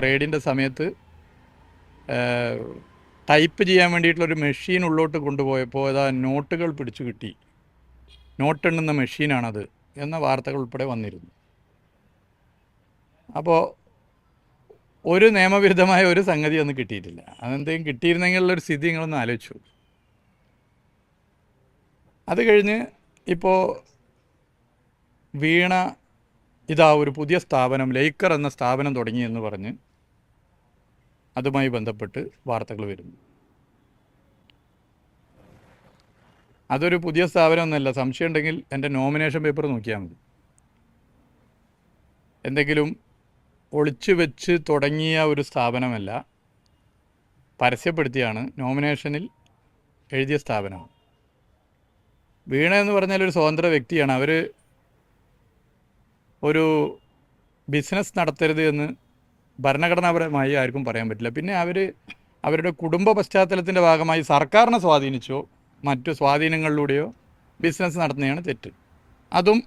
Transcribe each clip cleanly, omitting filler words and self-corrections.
റെയ്ഡിൻ്റെ സമയത്ത് ടൈപ്പ് ചെയ്യാൻ വേണ്ടിയിട്ടുള്ളൊരു മെഷീൻ ഉള്ളോട്ട് കൊണ്ടുപോയപ്പോൾ അതാ നോട്ടുകൾ പിടിച്ചു കിട്ടി, നോട്ടെണ്ണുന്ന മെഷീനാണത് എന്ന വാർത്തകൾ ഉൾപ്പെടെ വന്നിരുന്നു. അപ്പോൾ ഒരു നിയമവിരുദ്ധമായ ഒരു സംഗതി ഒന്നും കിട്ടിയിട്ടില്ല. അതെന്തെങ്കിലും കിട്ടിയിരുന്നെങ്കിലുള്ളൊരു സ്ഥിതി നിങ്ങളൊന്ന് ആലോചിച്ചു. അത് കഴിഞ്ഞ് ഇപ്പോൾ വീണ ഇതാ ഒരു പുതിയ സ്ഥാപനം ലേക്കർ എന്ന സ്ഥാപനം തുടങ്ങി എന്ന് പറഞ്ഞ് അതുമായി ബന്ധപ്പെട്ട് വാർത്തകൾ വരുന്നു. അതൊരു പുതിയ സ്ഥാപനമൊന്നുമല്ല. സംശയം ഉണ്ടെങ്കിൽ എൻ്റെ നോമിനേഷൻ പേപ്പർ നോക്കിയാൽ മതി. എന്തെങ്കിലും ഒളിച്ചു വെച്ച് തുടങ്ങിയ ഒരു സ്ഥാപനമല്ല, പരസ്യപ്പെടുത്തിയാണ് നോമിനേഷനിൽ എഴുതിയ സ്ഥാപനം. വീണ എന്ന് പറഞ്ഞാൽ ഒരു സ്വതന്ത്ര വ്യക്തിയാണ്. അവർ ഒരു ബിസിനസ് നടത്തരുത് എന്ന് ഭരണഘടനാപരമായി ആർക്കും പറയാൻ പറ്റില്ല. പിന്നെ അവരുടെ കുടുംബ പശ്ചാത്തലത്തിൻ്റെ ഭാഗമായി സർക്കാരിനെ സ്വാധീനിച്ചോ മറ്റു സ്വാധീനങ്ങളിലൂടെയോ ബിസിനസ് നടത്തുന്നതാണ് തെറ്റ്. അതും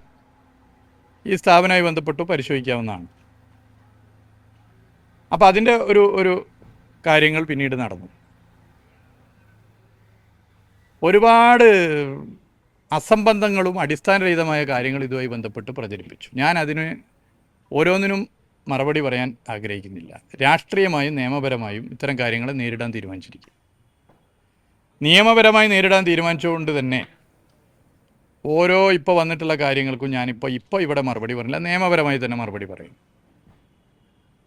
ഈ സ്ഥാപനവുമായി ബന്ധപ്പെട്ട് പരിശോധിക്കാവുന്നതാണ്. അപ്പോൾ അതിൻ്റെ ഒരു കാര്യങ്ങൾ പിന്നീട് നടന്നു. ഒരുപാട് അസംബന്ധങ്ങളും അടിസ്ഥാനരഹിതമായ കാര്യങ്ങൾ ഇതുമായി ബന്ധപ്പെട്ട് പ്രചരിപ്പിച്ചു. ഞാൻ അതിന് ഓരോന്നിനും മറുപടി പറയാൻ ആഗ്രഹിക്കുന്നില്ല. രാഷ്ട്രീയമായും നിയമപരമായും ഇത്തരം കാര്യങ്ങളെ നേരിടാൻ തീരുമാനിച്ചിരിക്കും. നിയമപരമായി നേരിടാൻ തീരുമാനിച്ചുകൊണ്ട് തന്നെ ഓരോ ഇപ്പോൾ വന്നിട്ടുള്ള കാര്യങ്ങൾക്കും ഞാനിപ്പോൾ ഇവിടെ മറുപടി പറഞ്ഞില്ല, നിയമപരമായി തന്നെ മറുപടി പറയും.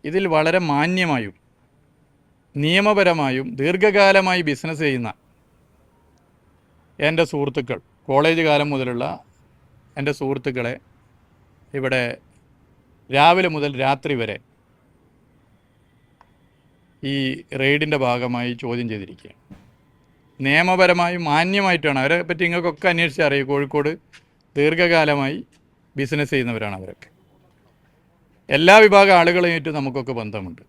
ഇതിൽ വളരെ മാന്യമായും നിയമപരമായും ദീർഘകാലമായി ബിസിനസ് ചെയ്യുന്ന എൻ്റെ സുഹൃത്തുക്കൾ, കോളേജ് കാലം മുതലുള്ള എൻ്റെ സുഹൃത്തുക്കളെ ഇവിടെ രാവിലെ മുതൽ രാത്രി വരെ ഈ റെയ്ഡിൻ്റെ ഭാഗമായി ചോദ്യം ചെയ്തിരിക്കുകയാണ്. നിയമപരമായും മാന്യമായിട്ടാണ്. അവരെ പറ്റി നിങ്ങൾക്കൊക്കെ അന്വേഷിച്ച് അറിയും. കോഴിക്കോട് ദീർഘകാലമായി ബിസിനസ് ചെയ്യുന്നവരാണ് അവരൊക്കെ. എല്ലാ വിഭാഗം ആളുകളുമായിട്ട് നമുക്കൊക്കെ ബന്ധമുണ്ട്.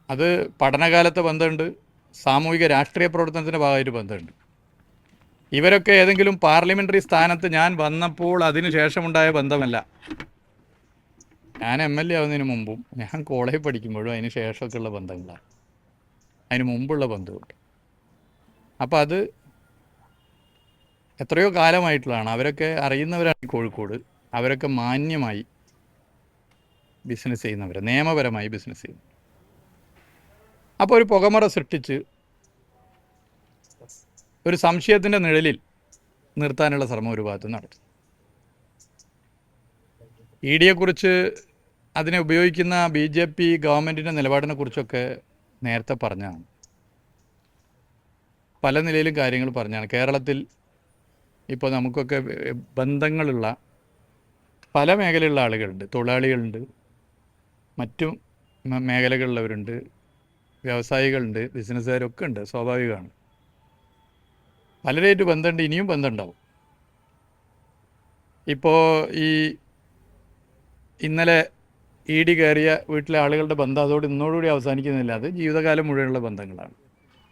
അത് പഠനകാലത്തെ ബന്ധമുണ്ട്, സാമൂഹിക രാഷ്ട്രീയ പ്രവർത്തനത്തിൻ്റെ ഭാഗമായിട്ട് ബന്ധമുണ്ട്. ഇവരൊക്കെ ഏതെങ്കിലും പാർലമെൻ്ററി സ്ഥാനത്ത് ഞാൻ വന്നപ്പോൾ അതിന് ശേഷമുണ്ടായ ബന്ധമല്ല. ഞാൻ MLA ആവുന്നതിന് മുമ്പും ഞാൻ കോളേജിൽ പഠിക്കുമ്പോഴും അതിന് ശേഷമൊക്കെ ഉള്ള ബന്ധങ്ങളാണ്, അതിന് മുമ്പുള്ള ബന്ധമുണ്ട്. അപ്പോൾ അത് എത്രയോ കാലമായിട്ടുള്ളതാണ്. അവരൊക്കെ അറിയുന്നവരാണ് കോഴിക്കോട്. അവരൊക്കെ മാന്യമായി ബിസിനസ് ചെയ്യുന്നവർ, നിയമപരമായി ബിസിനസ് ചെയ്യുന്നു. അപ്പോൾ ഒരു പുകമറ സൃഷ്ടിച്ച് ഒരു സംശയത്തിൻ്റെ നിഴലിൽ നിർത്താനുള്ള ശ്രമം ഒരു ഭാഗത്ത് നടത്തും. EDയെക്കുറിച്ച് അതിനെ ഉപയോഗിക്കുന്ന BJP ഗവൺമെൻറ്റിൻ്റെ നിലപാടിനെ കുറിച്ചൊക്കെ നേരത്തെ പറഞ്ഞതാണ്. പല നിലയിലും കാര്യങ്ങൾ പറഞ്ഞാണ്. കേരളത്തിൽ ഇപ്പോൾ നമുക്കൊക്കെ ബന്ധങ്ങളുള്ള പല മേഖലയിലുള്ള ആളുകളുണ്ട്. തൊഴിലാളികളുണ്ട്, മറ്റു മേഖലകളിലുള്ളവരുണ്ട്, വ്യവസായികളുണ്ട്, ബിസിനസ്സുകാരൊക്കെ ഉണ്ട്. സ്വാഭാവികമാണ്. പലരായിട്ട് ബന്ധമുണ്ട്, ഇനിയും ബന്ധമുണ്ടാവും. ഇപ്പോൾ ഈ ഇന്നലെ ED കയറിയ വീട്ടിലെ ആളുകളുടെ ബന്ധം അതോട് ഇന്നോടുകൂടി അവസാനിക്കുന്നില്ല. അത് ജീവിതകാലം മുഴുവനുള്ള ബന്ധങ്ങളാണ്.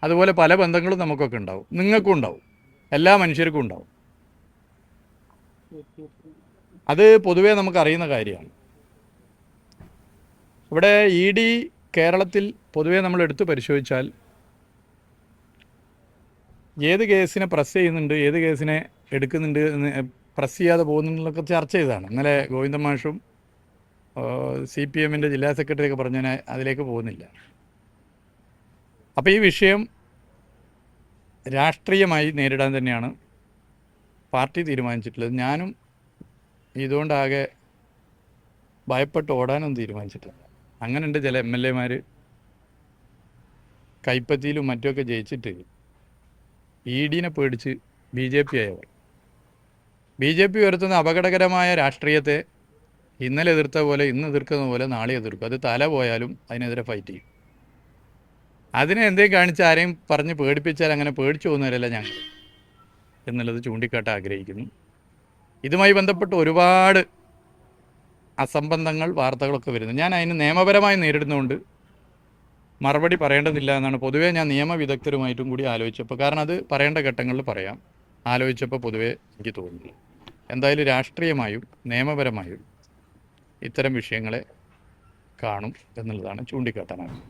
അതുപോലെ പല ബന്ധങ്ങളും നമുക്കൊക്കെ ഉണ്ടാവും, നിങ്ങൾക്കും ഉണ്ടാവും, എല്ലാ മനുഷ്യർക്കും ഉണ്ടാവും. അത് പൊതുവേ നമുക്കറിയുന്ന കാര്യമാണ്. ഇവിടെ ED കേരളത്തിൽ പൊതുവേ നമ്മൾ എടുത്ത് പരിശോധിച്ചാൽ ഏത് കേസിനെ പ്രസ് ചെയ്യുന്നുണ്ട്, ഏത് കേസിനെ എടുക്കുന്നുണ്ട് എന്ന് പ്രസ് ചെയ്യാതെ പോകുന്നുള്ളതൊക്കെ ചർച്ച ചെയ്തതാണ്. ഇന്നലെ ഗോവിന്ദൻ മാഷും CPMൻ്റെ ജില്ലാ സെക്രട്ടറിയൊക്കെ പറഞ്ഞാൽ അതിലേക്ക് പോകുന്നില്ല. അപ്പോൾ ഈ വിഷയം രാഷ്ട്രീയമായി നേരിടാൻ തന്നെയാണ് പാർട്ടി തീരുമാനിച്ചിട്ടുള്ളത്. ഞാനും ഇതുകൊണ്ടാകെ ഭയപ്പെട്ട് ഓടാനൊന്നും തീരുമാനിച്ചിട്ടില്ല. അങ്ങനെയുണ്ട് ചില MLAമാർ കൈപ്പത്തിയിലും മറ്റുമൊക്കെ ജയിച്ചിട്ട് EDനെ പേടിച്ച് BJP ആയവർ. BJP ഉയർത്തുന്ന അപകടകരമായ രാഷ്ട്രീയത്തെ ഇന്നലെ എതിർത്ത പോലെ ഇന്ന് എതിർക്കുന്ന പോലെ നാളെ എതിർക്കും. അത് തല പോയാലും അതിനെതിരെ ഫൈറ്റ് ചെയ്യും. അതിനെ എന്തെങ്കിലും കാണിച്ച് ആരെയും പറഞ്ഞ് പേടിപ്പിച്ചാൽ അങ്ങനെ പേടിച്ചു പോകുന്നവരല്ല ഞങ്ങൾ എന്നുള്ളത് ചൂണ്ടിക്കാട്ടാൻ ആഗ്രഹിക്കുന്നു. ഇതുമായി ബന്ധപ്പെട്ട് ഒരുപാട് അസംബന്ധങ്ങൾ വാർത്തകളൊക്കെ വരുന്നു. ഞാൻ അതിന് നിയമപരമായി നേരിടുന്നതുകൊണ്ട് മറുപടി പറയേണ്ടതില്ല എന്നാണ് പൊതുവേ ഞാൻ നിയമവിദഗ്ധരുമായിട്ടും കൂടി ആലോചിച്ചപ്പോൾ, കാരണം അത് പറയേണ്ട ഘട്ടങ്ങളിൽ പറയാം, ആലോചിച്ചപ്പോൾ പൊതുവേ എനിക്ക് തോന്നുന്നു. എന്തായാലും രാഷ്ട്രീയമായും നിയമപരമായും ഇത്തരം വിഷയങ്ങളെ കാണും എന്നുള്ളതാണ് ചൂണ്ടിക്കാട്ടാനാകുന്നത്.